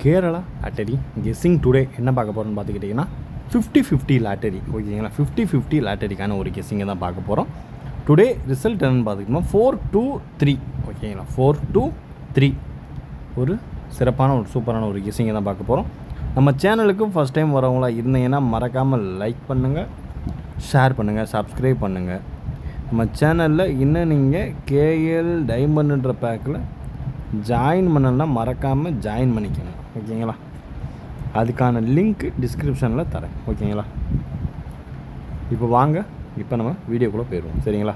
Kerala lottery guessing today என்ன பார்க்க போகிறோன்னு பார்த்துக்கிட்டிங்கன்னா 50-50 லாட்டரி. ஓகேங்களா, 50-50 லாட்டரிக்கான ஒரு கெஸ்ஸிங்கை தான் பார்க்க போகிறோம். டுடே ரிசல்ட் என்னென்னு பார்த்துக்கிட்டோம்னா 4-2-3. ஓகேங்களா, 4-2-3 ஒரு சிறப்பான ஒரு சூப்பரான ஒரு கெஸ்ஸிங்கை தான் பார்க்க போகிறோம். நம்ம சேனலுக்கும் ஃபஸ்ட் டைம் வரவங்களா இருந்தீங்கன்னா மறக்காமல் லைக் பண்ணுங்கள், ஷேர் பண்ணுங்கள், சப்ஸ்கிரைப் பண்ணுங்கள். நம்ம சேனலில் இன்னும் நீங்கள் கேஎல் டைமண்ட்ன்ற பேக்கில் ஜாயின் பண்ணலாம், மறக்காமல் ஜாயின் பண்ணிக்கணும். ஓகேங்களா, அதுக்கான லிங்க் டிஸ்கிரிப்ஷனில் தரேன். ஓகேங்களா, இப்போ வாங்க, இப்போ நம்ம வீடியோக்குள்ளே போயிடுவோம். சரிங்களா,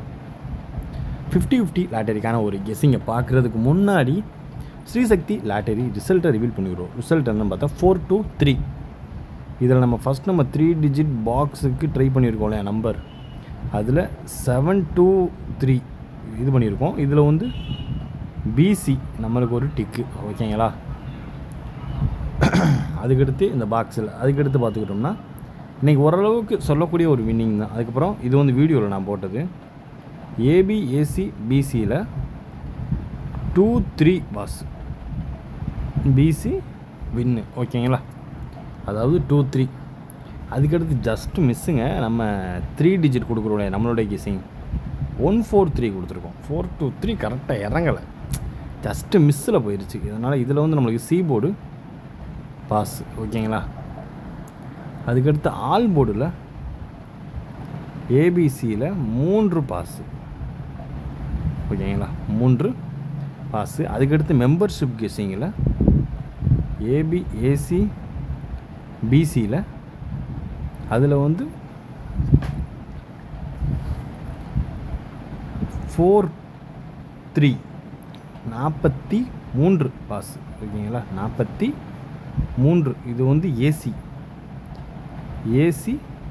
50-50 லாட்டரிக்கான ஒரு கெஸ்ஸிங்கை பார்க்குறதுக்கு முன்னாடி ஸ்ரீசக்தி லாட்டரி ரிசல்ட்டை ரிவீல் பண்ணிக்கிறோம். ரிசல்ட் என்னன்னு பார்த்தா 4-2-3. இதில் நம்ம ஃபஸ்ட் நம்ம 3 டிஜிட் பாக்ஸுக்கு ட்ரை பண்ணியிருக்கோம் இல்லையா நம்பர், அதில் 7-2-3 இது பண்ணியிருக்கோம். இதில் வந்து பிசி நம்மளுக்கு ஒரு டிக்கு. ஓகேங்களா, அதுக்கடுத்து இந்த பாக்ஸில் அதுக்கடுத்து பார்த்துக்கிட்டோம்னா இன்றைக்கி ஓரளவுக்கு சொல்லக்கூடிய ஒரு வின்னிங் தான். அதுக்கப்புறம் இது வந்து வீடியோவில் நான் போட்டது ஏபிஏசி பிசியில் 2-3 பாஸ் பிசி வின்னு. ஓகேங்களா, அதாவது 2-3. அதுக்கடுத்து ஜஸ்ட்டு மிஸ்ஸுங்க, நம்ம 3 டிஜிட் கொடுக்குறோம் நம்மளுடைய கெஸ்ஸிங் 1-4-3 கொடுத்துருக்கோம். 4-2-3 கரெக்டாக இறங்கலை, ஜஸ்ட்டு மிஸ்ஸில் போயிடுச்சு. இதனால் இதில் வந்து நம்மளுக்கு சி போர்டு பாஸ். ஓகேங்களா, அதுக்கடுத்து ஆல் போர்டில் ஏபிசியில் 3 பாஸு. ஓகேங்களா, 3 பாஸு. அதுக்கடுத்து மெம்பர்ஷிப் கெஸ்ஸிங்கில் ஏபிஏசி பிசியில் அதில் வந்து 4-3 43 பாஸ். ஓகேங்களா, 43 இது வந்து ஏசி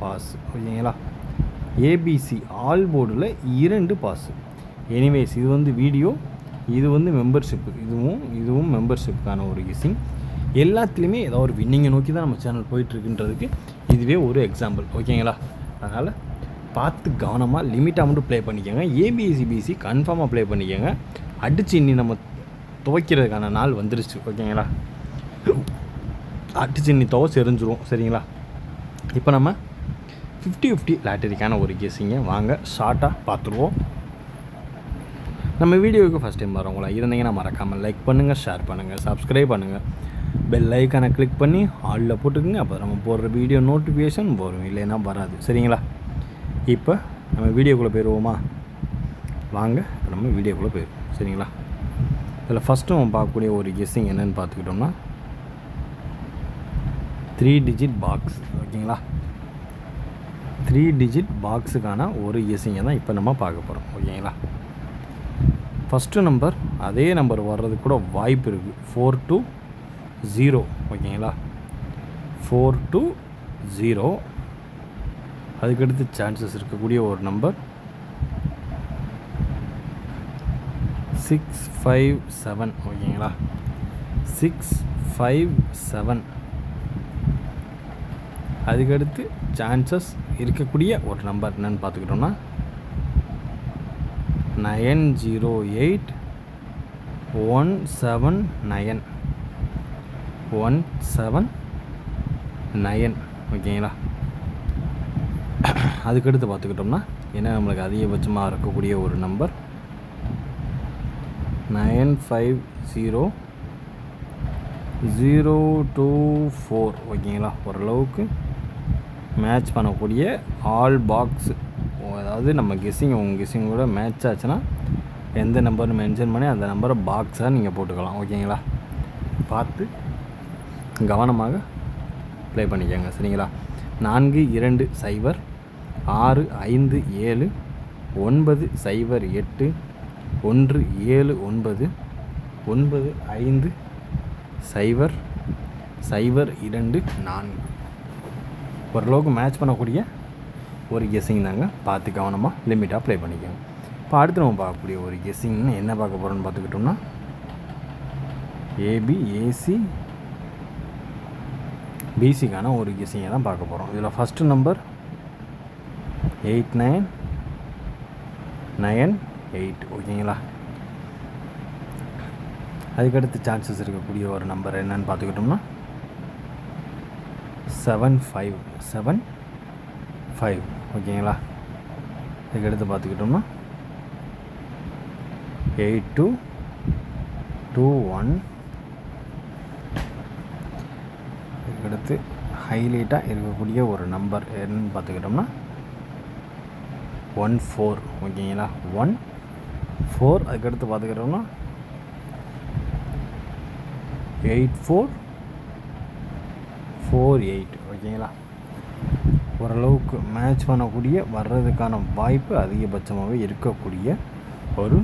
பாஸ். ஓகேங்களா, ஏபிசி ஆல் போர்டில் 2 பாஸு. எனிவேஸ் இது வந்து வீடியோ, இது வந்து மெம்பர்ஷிப்பு, இதுவும் மெம்பர்ஷிப்புக்கான ஒரு கெஸ்ஸிங். எல்லாத்துலேயுமே ஏதோ ஒரு வின்னிங்கை நோக்கி தான் நம்ம சேனல் போயிட்டுருக்குன்றதுக்கு இதுவே ஒரு எக்ஸாம்பிள். ஓகேங்களா, அதனால் பார்த்து கவனமாக லிமிட்டாக மட்டும் ப்ளே பண்ணிக்கோங்க. ஏபிஎஸ்சிபிசி கன்ஃபார்மாக ப்ளே பண்ணிக்கோங்க. அடித்து இன்னி நம்ம துவைக்கிறதுக்கான நாள் வந்துருச்சு. ஓகேங்களா, அடிச்சு இன்னி துவைச்சி எரிஞ்சிரும். சரிங்களா, இப்போ நம்ம 50-50 லாட்டரிக்கான ஒரு கெஸ்ஸிங்கை வாங்க ஷார்ட்டாக பார்த்துருவோம். நம்ம வீடியோவுக்கு ஃபஸ்ட் டைம் வரவங்களா இருந்தீங்கன்னா மறக்காமல் லைக் பண்ணுங்கள், ஷேர் பண்ணுங்கள், சப்ஸ்கிரைப் பண்ணுங்கள், பெல் ஐக்கானை கிளிக் பண்ணி ஆலில் போட்டுக்குங்க. அப்போ நம்ம போடுற வீடியோ நோட்டிஃபிகேஷன் வரும், இல்லைன்னா வராது. சரிங்களா, இப்போ நம்ம வீடியோக்குள்ளே போயிடுவோமா? வாங்க, இப்போ நம்ம வீடியோக்குள்ளே போயிடுவோம். சரிங்களா, இதில் ஃபஸ்ட்டு நம்ம பார்க்கக்கூடிய ஒரு கெஸ்ஸிங் என்னென்னு பார்த்துக்கிட்டோம்னா 3 டிஜிட் பாக்ஸ். ஓகேங்களா, 3 டிஜிட் பாக்ஸுக்கான ஒரு கெஸ்ஸிங்கை தான் இப்போ நம்ம பார்க்க போகிறோம். ஓகேங்களா, ஃபஸ்ட்டு நம்பர் அதே நம்பர் வர்றது கூட வாய்ப்பு இருக்குது, 4-0. ஓகேங்களா, 4-0. அதுக்கடுத்து சான்சஸ் இருக்கக்கூடிய ஒரு நம்பர் 6-5-7. ஓகேங்களா, 6-5-7. அதுக்கடுத்து சான்சஸ் இருக்கக்கூடிய ஒரு நம்பர் என்னென்னு பார்த்துக்கிட்டோம்னா 908-179. 179. ஓகேங்களா, அதுக்கடுத்து பார்த்துக்கிட்டோம்னா என்ன நம்மளுக்கு அதிகபட்சமாக இருக்கக்கூடிய ஒரு நம்பர் 950-024. ஓகேங்களா, ஓரளவுக்கு மேட்ச் பண்ணக்கூடிய ஆல் பாக்ஸு. அதாவது நம்ம கெஸ்ஸிங் உங்கள் கெஸ்ஸிங்கோட மேட்ச் ஆச்சுன்னா எந்த நம்பர்னு மென்ஷன் பண்ணி அந்த நம்பரை பாக்ஸாக நீங்கள் போட்டுக்கலாம். ஓகேங்களா, பார்த்து கவனமாக ப்ளே பண்ணிக்கோங்க. சரிங்களா, 4-2-7-9-8-9-5-8-1-7-0-0-2-4 ஓரளவுக்கு மேட்ச் பண்ணக்கூடிய ஒரு கெஸ்ஸிங் தாங்க. பார்த்து கவனமாக லிமிட்டாக ப்ளே பண்ணிக்கோங்க. இப்போ அடுத்து நம்ம பார்க்கக்கூடிய ஒரு கெஸ்ஸிங்னு என்ன பார்க்க போகிறோன்னு பார்த்துக்கிட்டோம்னா ஏபிஏசி பிசிக்கான ஒரு கெஸ்ஸிங்கை தான் பார்க்க போகிறோம். இதில் ஃபஸ்ட்டு நம்பர் 8998. ஓகேங்களா, அதுக்கடுத்து சான்சஸ் இருக்கக்கூடிய ஒரு நம்பர் என்னன்னு பார்த்துக்கிட்டோம்னா 7575 ஓகேங்களா. அதுக்கடுத்து பார்த்துக்கிட்டோம்னா 8221. அதுக்கடுத்து ஹைலைட்டாக இருக்கக்கூடிய ஒரு நம்பர் என்னன்னு பார்த்துக்கிட்டோம்னா 14 ஓகேங்களா. 14. அதுக்கடுத்து பார்த்துக்கிட்டோம்னா 8448 ஓகேங்களா. ஓரளவுக்கு மேட்ச் பண்ணக்கூடிய வர்றதுக்கான வாய்ப்பு அதிகபட்சமாகவே இருக்கக்கூடிய ஒரு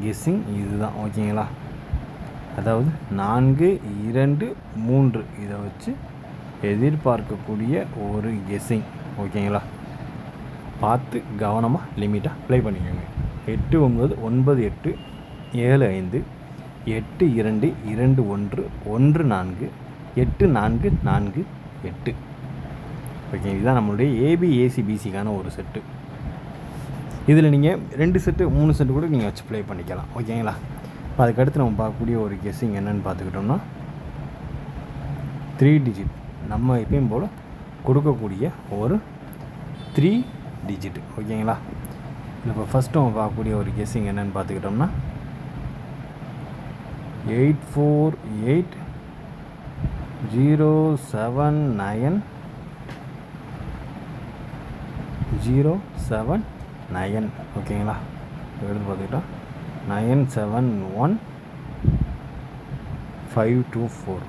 கெஸ்ஸிங் இதுதான் ஓகேங்களா. அதாவது 4 2 3 இதை வச்சு எதிர்பார்க்கக்கூடிய ஒரு கெஸ்ஸிங் ஓகேங்களா. பார்த்து கவனமாக லிமிட்டாக ப்ளே பண்ணிக்கோங்க. 89 98 75 82 21 14 8448 ஓகே. இதுதான் நம்மளுடைய ஏபிஏசிபிசிக்கான ஒரு செட்டு. இதில் நீங்கள் 2 செட்டு 3 செட்டு கூட நீங்கள் வச்சு ப்ளே பண்ணிக்கலாம் ஓகேங்களா. இப்போ அதுக்கடுத்து நம்ம பார்க்கக்கூடிய ஒரு கெஸ்ஸிங் என்னென்னு பார்த்துக்கிட்டோம்னா 3 டிஜிட் நம்ம எப்பயும் போல் கொடுக்கக்கூடிய ஒரு 3 டிஜிட் ஓகேங்களா. இப்போ ஃபஸ்ட்டு நம்ம பார்க்கக்கூடிய ஒரு கெஸ்ஸிங் என்னென்னு பார்த்துக்கிட்டோம்னா 848079 ஓகேங்களா. எடுத்து பார்த்துக்கிட்டோம் 971524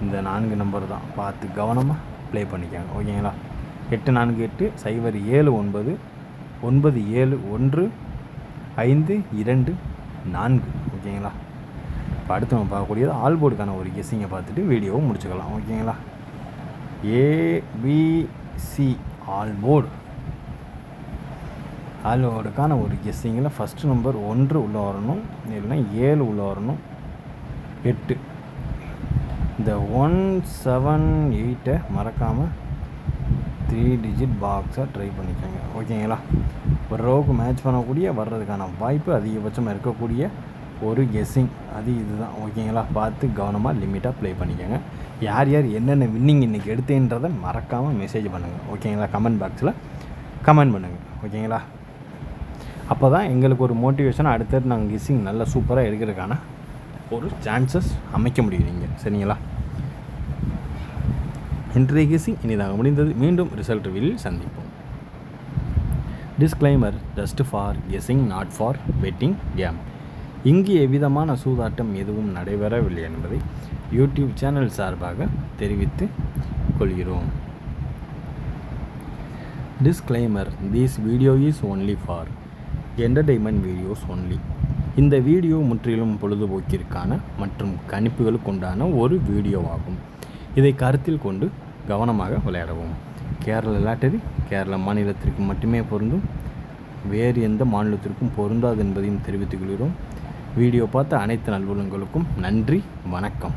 இந்த 4 நம்பர் தான். பார்த்து கவனமாக ப்ளே பண்ணிக்காங்க ஓகேங்களா. 848 079 971 524 ஓகேங்களா. இப்போ அடுத்து நம்ம பார்க்கக்கூடியது ஆல்போர்டுக்கான ஒரு கெஸ்ஸிங்கை பார்த்துட்டு வீடியோவை முடிச்சுக்கலாம் ஓகேங்களா. ஏபிசி ஆல்போர்டுக்கான ஒரு கெஸ்ஸிங்கில் ஃபஸ்ட்டு நம்பர் 1 உள்ளே வரணும், இல்லைன்னா 7 உள்ளே வரணும், 8. இந்த 178 மறக்காமல் 3 டிஜிட் பாக்ஸை ட்ரை பண்ணிக்கோங்க ஓகேங்களா. ஓரளவுக்கு மேட்ச் பண்ணக்கூடிய வர்றதுக்கான வாய்ப்பு அதிகபட்சமாக இருக்கக்கூடிய ஒரு கெஸ்ஸிங் அது இதுதான் ஓகேங்களா. பார்த்து கவனமாக லிமிட்டாக ப்ளே பண்ணிக்கோங்க. யார் யார் என்னென்ன வின்னிங் இன்றைக்கி எடுத்தேன்றதை மறக்காமல் மெசேஜ் பண்ணுங்கள் ஓகேங்களா. கமெண்ட் பாக்ஸில் கமெண்ட் பண்ணுங்கள் ஓகேங்களா. அப்போ தான் எங்களுக்கு ஒரு மோட்டிவேஷன் அடுத்தது நாங்கள் கெஸ்ஸிங் நல்லா சூப்பராக எடுக்கிறதுக்கான ஒரு சான்சஸ் அமைக்க முடியும் நீங்கள் சரிங்களா. இன்றைய கெஸ்ஸிங் இனிதாக முடிந்தது. மீண்டும் ரிசல்ட் ரிவீலில் சந்திப்போம். Disclaimer just for guessing not for betting game. இங்கு எவ்விதமான சூதாட்டம் எதுவும் நடைபெறவில்லை என்பதை யூடியூப் சேனல் சார்பாக தெரிவித்து கொள்கிறோம். Disclaimer this video is only for entertainment videos only. இந்த வீடியோ முற்றிலும் பொழுதுபோக்கிற்கான மற்றும் கணிப்புகளுக்குண்டான ஒரு வீடியோவாகும். இதை கருத்தில் கொண்டு கவனமாக விளையாடவும். கேரள லாட்டரி கேரள மாநிலத்திற்கு மட்டுமே பொருந்தும், வேறு எந்த மாநிலத்திற்கும் பொருந்தாது என்பதையும் தெரிவித்துக் கொள்கிறோம். வீடியோ பார்த்த அனைத்து நல்வளங்களுக்கும் நன்றி, வணக்கம்.